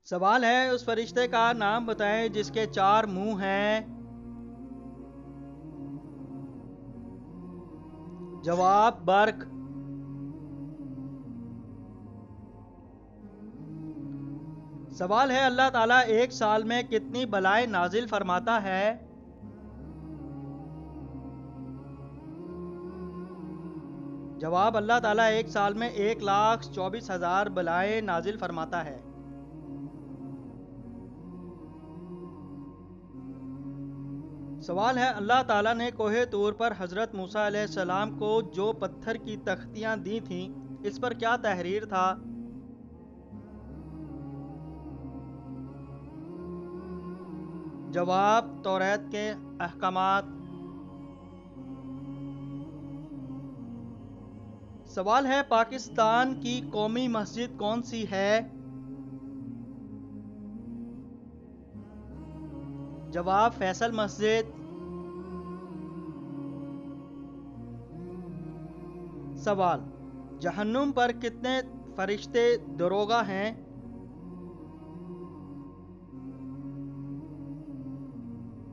सवाल है, उस फरिश्ते का नाम बताएं जिसके चार मुंह हैं। जवाब बर्क। सवाल है, अल्लाह ताला एक साल में कितनी बलाएं नाजिल फरमाता है। जवाब, अल्लाह ताला एक साल में 1,24,000 बलाएं नाजिल फरमाता है। सवाल है, अल्लाह ताला ने कोहे तूर पर हजरत मूसा अलैहिस्सलाम को जो पत्थर की तख्तियां दी थीं, इस पर क्या तहरीर था। जवाब, तौरात के अहकामात। सवाल है, पाकिस्तान की कौमी मस्जिद कौन सी है। जवाब, फैसल मस्जिद। सवाल, जहन्नुम पर कितने फरिश्ते दरोगा हैं।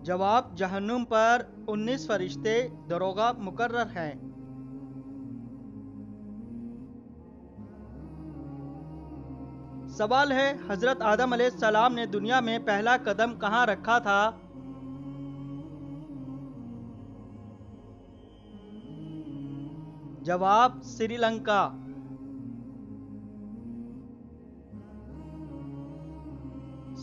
जवाब, जहन्नुम पर 19 फरिश्ते दरोगा मुकर्रर हैं। सवाल है, हजरत आदम अलैहिस्सलाम ने दुनिया में पहला कदम कहाँ रखा था। जवाब, श्रीलंका।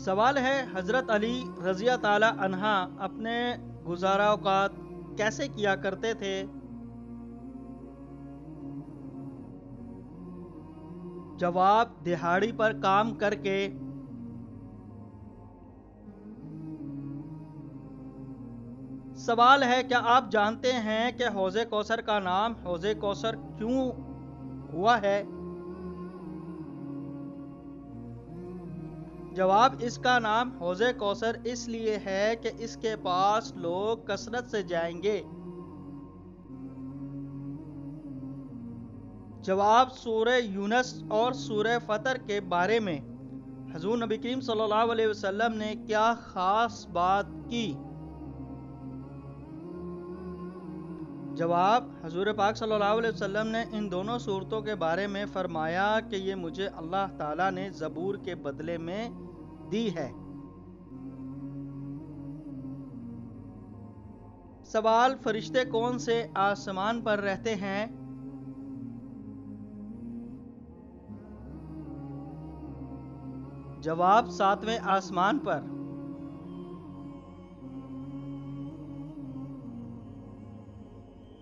सवाल है, हजरत अली रजिया ताला अन्हा अपने गुजारा औकात कैसे किया करते थे। जवाब, दिहाड़ी पर काम करके। सवाल है, क्या आप जानते हैं कि हौज़े कौसर का नाम हौज़े कौसर क्यों हुआ है। जवाब, इसका नाम हौज़े कौसर इसलिए है कि इसके पास लोग कसरत से जाएंगे। जवाब, सूरह यूनस और सूरह फतर के बारे में हुज़ूर नबी करीम सल्लल्लाहु अलैहि वसल्लम ने क्या खास बात की। जवाब, हुज़ूर पाक सल्लल्लाहु अलैहि वसल्लम ने इन दोनों सूरतों के बारे में फरमाया कि ये मुझे अल्लाह ताला ने ज़बूर के बदले में दी है। सवाल, फरिश्ते कौन से आसमान पर रहते हैं। जवाब, सातवें आसमान पर।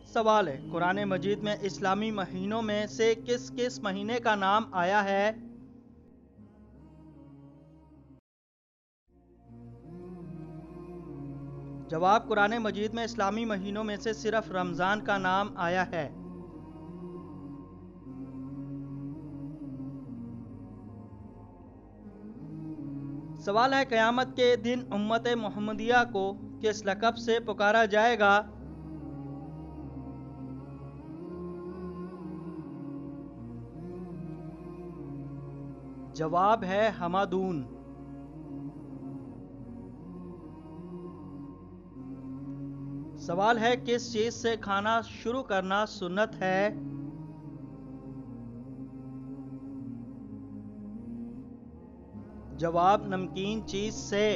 सवाल है, कुरान मजीद में इस्लामी महीनों में से किस किस महीने का नाम आया है। जवाब, कुरान मजीद में इस्लामी महीनों में से सिर्फ रमज़ान का नाम आया है। सवाल है, क़यामत के दिन उम्मत मोहम्मदिया को किस लक़ब से पुकारा जाएगा। जवाब है हमादून। सवाल है, किस चीज़ से खाना शुरू करना सुन्नत है। जवाब, नमकीन चीज़ से।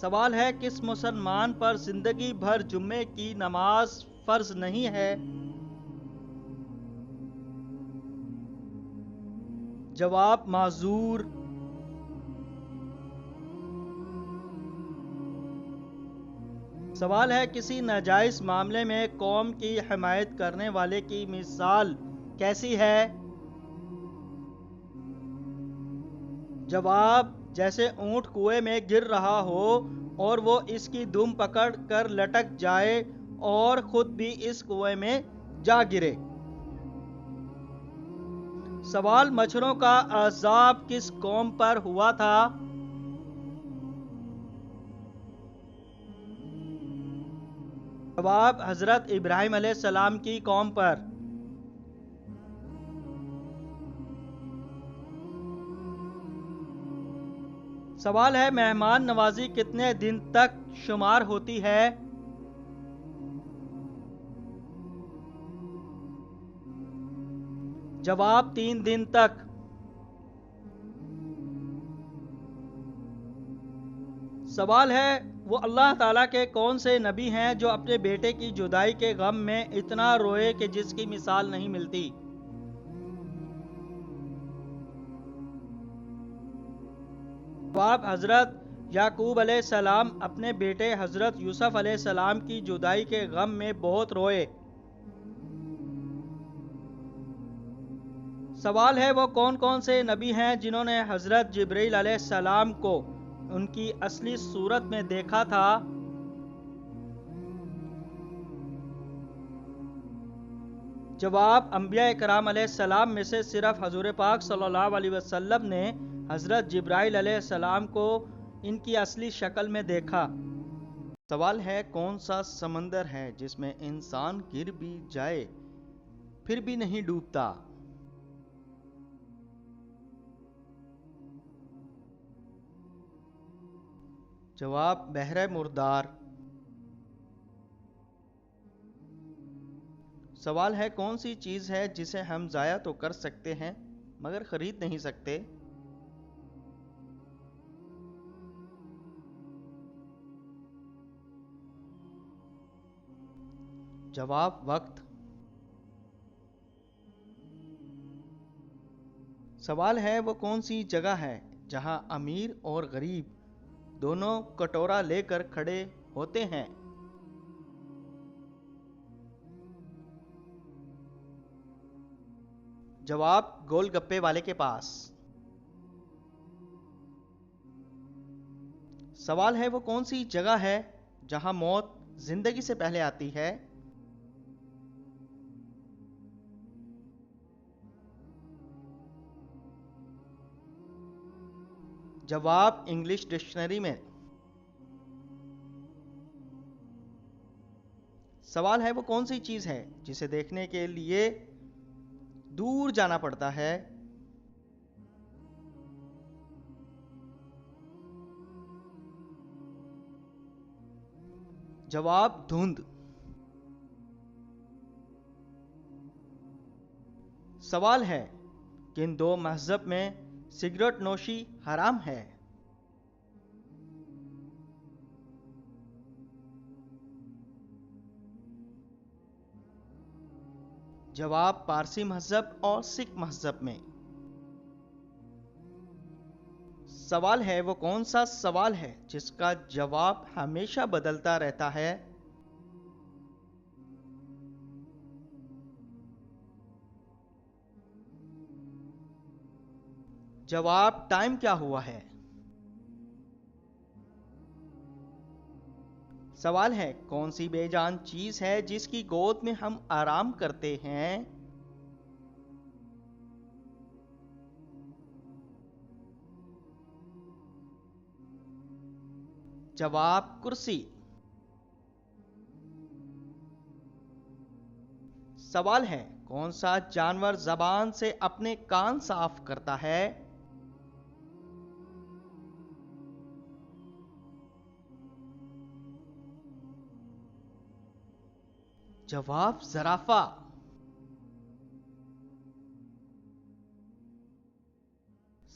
सवाल है, किस मुसलमान पर जिंदगी भर जुम्मे की नमाज फर्ज नहीं है। जवाब, माजूर। सवाल है, किसी नाजायज मामले में कौम की हिमायत करने वाले की मिसाल कैसी है। जवाब, जैसे ऊंट कुएं में गिर रहा हो और वो इसकी दुम पकड़ कर लटक जाए और खुद भी इस कुएं में जा गिरे। सवाल, मच्छरों का अजाब किस कौम पर हुआ था। जवाब, हजरत इब्राहिम अलैहिस्सलाम की कौम पर। सवाल है, मेहमान नवाजी कितने दिन तक शुमार होती है? जवाब 3 दिन तक। सवाल है, वो अल्लाह ताला के कौन से नबी हैं जो अपने बेटे की जुदाई के गम में इतना रोए कि जिसकी मिसाल नहीं मिलती? जवाब हजरत याकूब अलैहिस्सलाम अपने बेटे हजरत यूसुफ अलैहिस्सलाम की जुदाई के गम में बहुत रोए। सवाल है, वो कौन कौन से नबी हैं जिन्होंने हजरत जिब्रील अलैहिस्सलाम को उनकी असली सूरत में देखा था? जवाब अंबिया इकराम अलैहिस्सलाम में से सिर्फ हजूर पाक सल्लल्लाहु अलैहि वसल्लम ने हजरत जिब्राइल अलैहिस्सलाम को इनकी असली शक्ल में देखा। सवाल है, कौन सा समंदर है जिसमें इंसान गिर भी जाए फिर भी नहीं डूबता? जवाब बहरे मुर्दार। सवाल है, कौन सी चीज़ है जिसे हम ज़ाया तो कर सकते हैं मगर ख़रीद नहीं सकते? जवाब वक्त। सवाल है, वो कौन सी जगह है जहां अमीर और गरीब दोनों कटोरा लेकर खड़े होते हैं? जवाब गोलगप्पे वाले के पास। सवाल है, वो कौन सी जगह है जहां मौत जिंदगी से पहले आती है? जवाब इंग्लिश डिक्शनरी में। सवाल है, वो कौन सी चीज़ है जिसे देखने के लिए दूर जाना पड़ता है? जवाब धुंध। सवाल है, किन दो मज़हब में सिगरेट नोशी हराम है? जवाब पारसी मज़हब और सिख मज़हब में। सवाल है, वो कौन सा सवाल है जिसका जवाब हमेशा बदलता रहता है? जवाब टाइम क्या हुआ है। सवाल है, कौन सी बेजान चीज है जिसकी गोद में हम आराम करते हैं? जवाब कुर्सी। सवाल है, कौन सा जानवर जबान से अपने कान साफ करता है? जवाब जराफा।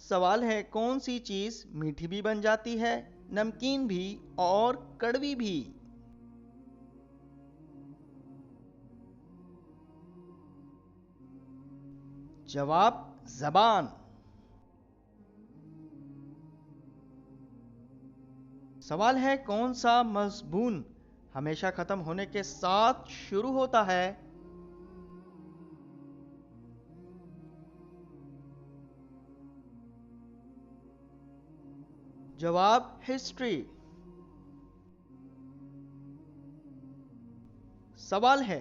सवाल है, कौन सी चीज मीठी भी बन जाती है, नमकीन भी और कड़वी भी? जवाब जबान। सवाल है, कौन सा मजबून हमेशा खत्म होने के साथ शुरू होता है? जवाब हिस्ट्री। सवाल है,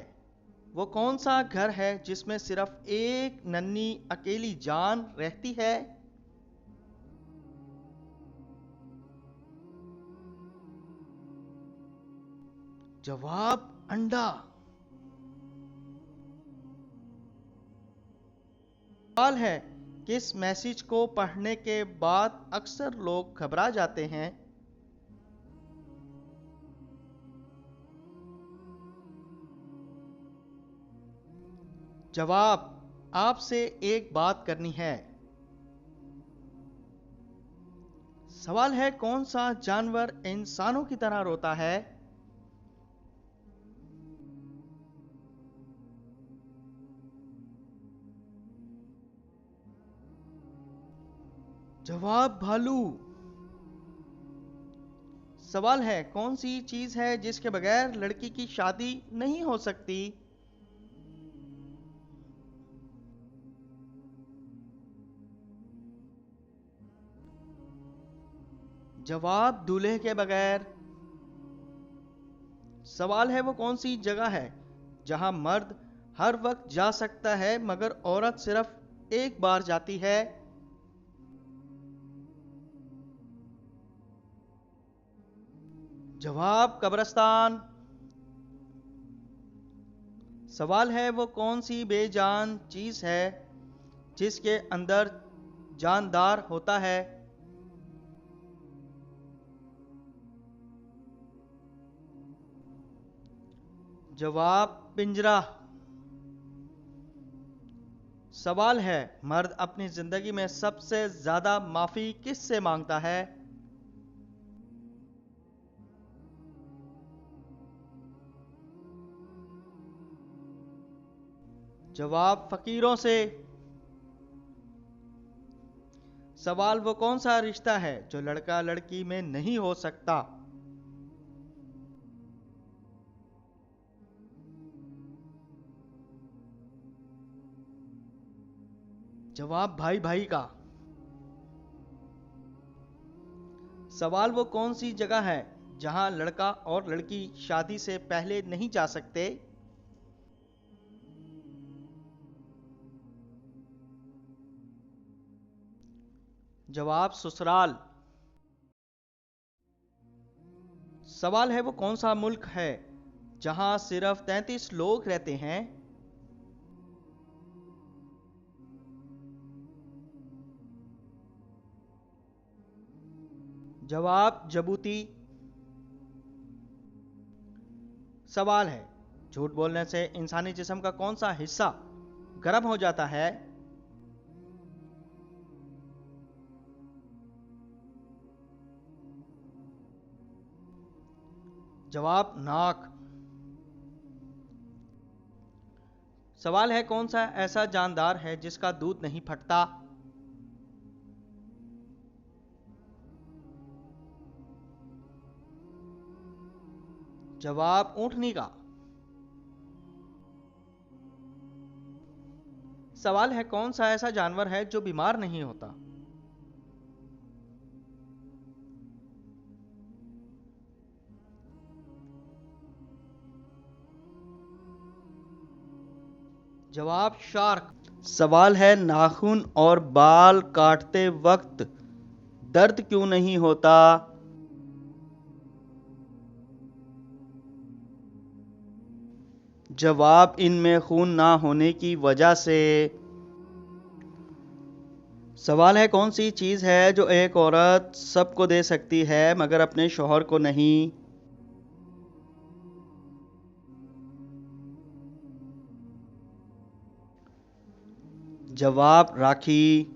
वो कौन सा घर है जिसमें सिर्फ एक नन्ही अकेली जान रहती है? जवाब अंडा। सवाल है, किस मैसेज को पढ़ने के बाद अक्सर लोग घबरा जाते हैं? जवाब, आपसे एक बात करनी है। सवाल है, कौन सा जानवर इंसानों की तरह रोता है? जवाब, भालू। सवाल है, कौन सी चीज है जिसके बगैर लड़की की शादी नहीं हो सकती? जवाब, दूल्हे के बगैर। सवाल है, वो कौन सी जगह है जहां मर्द हर वक्त जा सकता है मगर औरत सिर्फ एक बार जाती है? जवाब, कब्रिस्तान। सवाल है, वो कौन सी बेजान चीज है जिसके अंदर जानदार होता है? जवाब, पिंजरा। सवाल है, मर्द अपनी जिंदगी में सबसे ज्यादा माफी किससे मांगता है? जवाब, फकीरों से। सवाल, वो कौन सा रिश्ता है जो लड़का लड़की में नहीं हो सकता? जवाब, भाई भाई का। सवाल, वो कौन सी जगह है जहां लड़का और लड़की शादी से पहले नहीं जा सकते? जवाब, ससुराल। सवाल है, वो कौन सा मुल्क है जहां सिर्फ 33 लोग रहते हैं? जवाब, जबूती। सवाल है, झूठ बोलने से इंसानी जिस्म का कौन सा हिस्सा गर्म हो जाता है? जवाब, नाक। सवाल है, कौन सा ऐसा जानदार है जिसका दूध नहीं फटता? जवाब, ऊंटनी का। सवाल है, कौन सा ऐसा जानवर है जो बीमार नहीं होता? जवाब, शार्क। सवाल है, नाखून और बाल काटते वक्त दर्द क्यों नहीं होता? जवाब, इनमें खून ना होने की वजह से। सवाल है, कौन सी चीज है जो एक औरत सबको दे सकती है मगर अपने शौहर को नहीं? जवाब, राखी।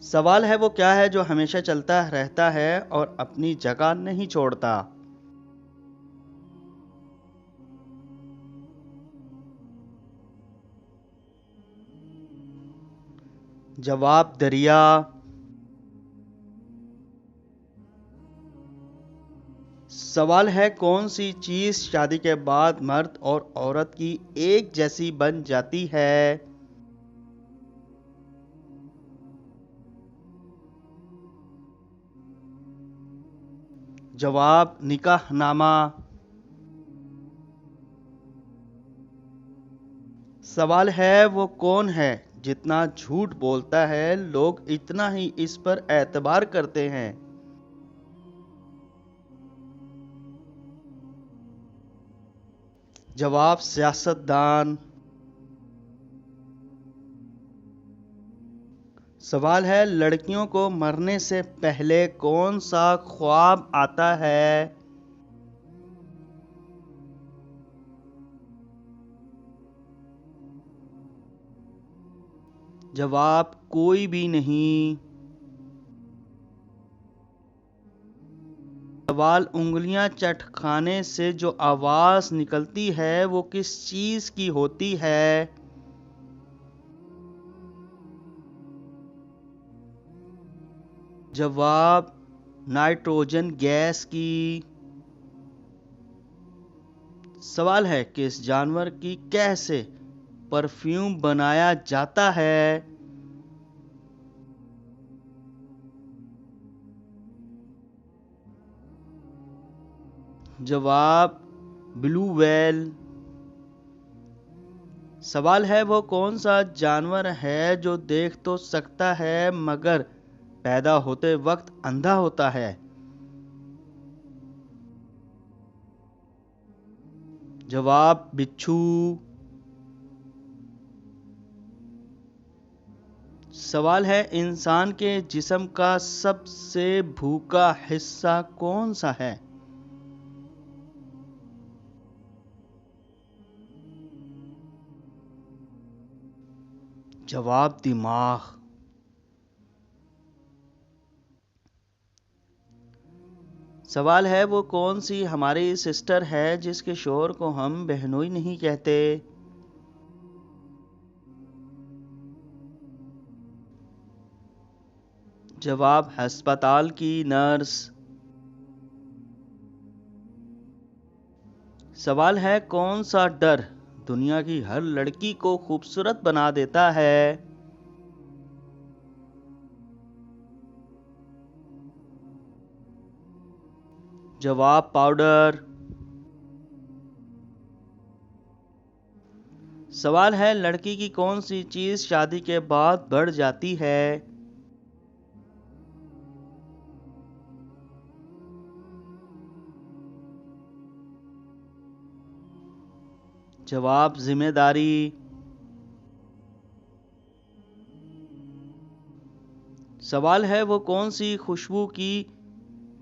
सवाल है, वो क्या है जो हमेशा चलता रहता है और अपनी जगह नहीं छोड़ता? जवाब, दरिया। सवाल है, कौन सी चीज शादी के बाद मर्द और औरत की एक जैसी बन जाती है? जवाब, निकाहनामा। सवाल है, वो कौन है जितना झूठ बोलता है लोग इतना ही इस पर एतबार करते हैं? जवाब, सियासतदान। सवाल है, लड़कियों को मरने से पहले कौन सा ख्वाब आता है? जवाब कोई भी नहीं। सवाल, उंगलियां चटखाने से जो आवाज निकलती है वो किस चीज की होती है? जवाब नाइट्रोजन गैस की। सवाल है, किस जानवर की कैं से परफ्यूम बनाया जाता है? जवाब ब्लू व्हेल। सवाल है, वो कौन सा जानवर है जो देख तो सकता है मगर पैदा होते वक्त अंधा होता है? जवाब बिच्छू। सवाल है, इंसान के जिस्म का सबसे भूखा हिस्सा कौन सा है? जवाब दिमाग। सवाल है, वो कौन सी हमारी सिस्टर है जिसके शोहर को हम बहनोई नहीं कहते? जवाब अस्पताल की नर्स। सवाल है, कौन सा डर दुनिया की हर लड़की को खूबसूरत बना देता है? जवाब पाउडर। सवाल है, लड़की की कौन सी चीज शादी के बाद बढ़ जाती है? जवाब जिम्मेदारी। सवाल है, वो कौन सी खुशबू की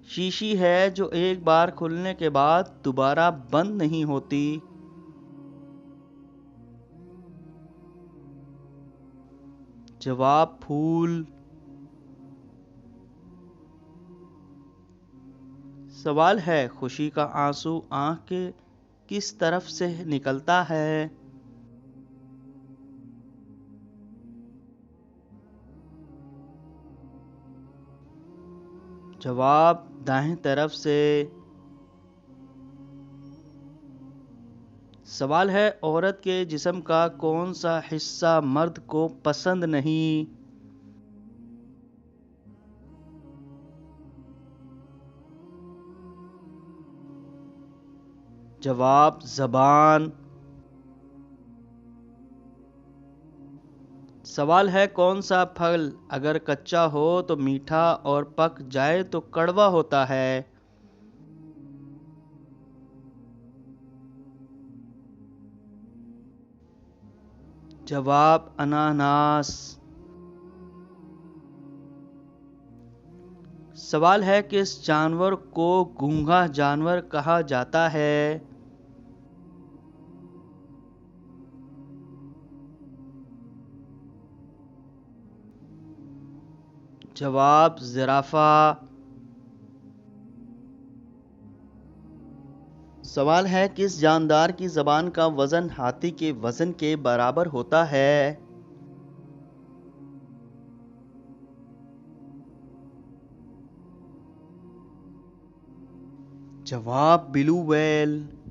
शीशी है जो एक बार खुलने के बाद दोबारा बंद नहीं होती? जवाब फूल। सवाल है, खुशी का आंसू आंख के किस तरफ से निकलता है? जवाब दाहिनी तरफ से। सवाल है, औरत के जिस्म का कौन सा हिस्सा मर्द को पसंद नहीं? जवाब ज़बान। सवाल है, कौन सा फल अगर कच्चा हो तो मीठा और पक जाए तो कड़वा होता है? जवाब अनानास। सवाल है, किस जानवर को गूंगा जानवर कहा जाता है? जवाब जिराफा। सवाल है, किस जानदार की जबान का वजन हाथी के वजन के बराबर होता है? जवाब ब्लू व्हेल।